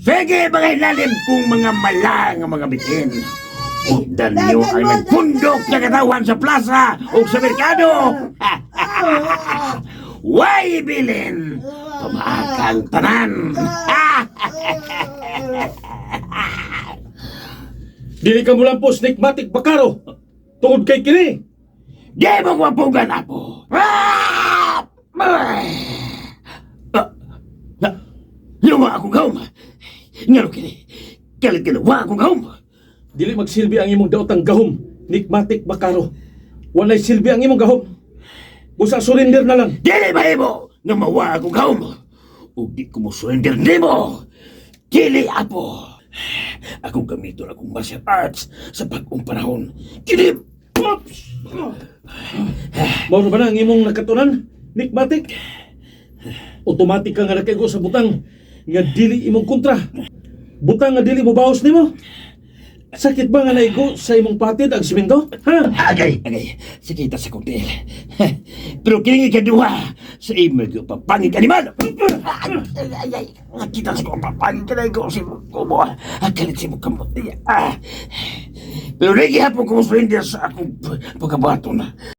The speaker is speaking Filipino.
Sige, mga ilalim kung mga malang ang mga bitin. Undan niyo ang nagpundok na katawan sa plaza o sa merkado. Way bilin, pamaakang tanan. Dili ka mo lang po, Snakematic Bakaro. Tungod kay kini. Di mo wapugan ako. Luma akong gaum. Ngano kini? Kalit ginawa akong gaum. Dili magsilbi ang imong daotang gahom, Nikmatic Bakaro. Walay silbi ang imong gahom. Busa surrender na lang. Dili ba mo nga mawa akong gaum? O di ko mo surrender nimo. Dili apo. Akong gamiton akong martial arts sa bagong panahon. Kini. Mao ba na ang imong nakatunan, Nikmatic? Automatic ka nga nakaigo sa butang nga dili imong kontra. Butang nga dili mo bawas nimo. Sakit ba nga naigo sa imong patid ang simento? Ha? Agay. Sakita sa kutil. Pero kini kadua sa imo papangit animal. Ay. Nakita sa ko papangit ka na ikaw si Kubo. Kalit si mo kamot niya. Pero nagihapon ko mo surrender sa akong pagkabato na.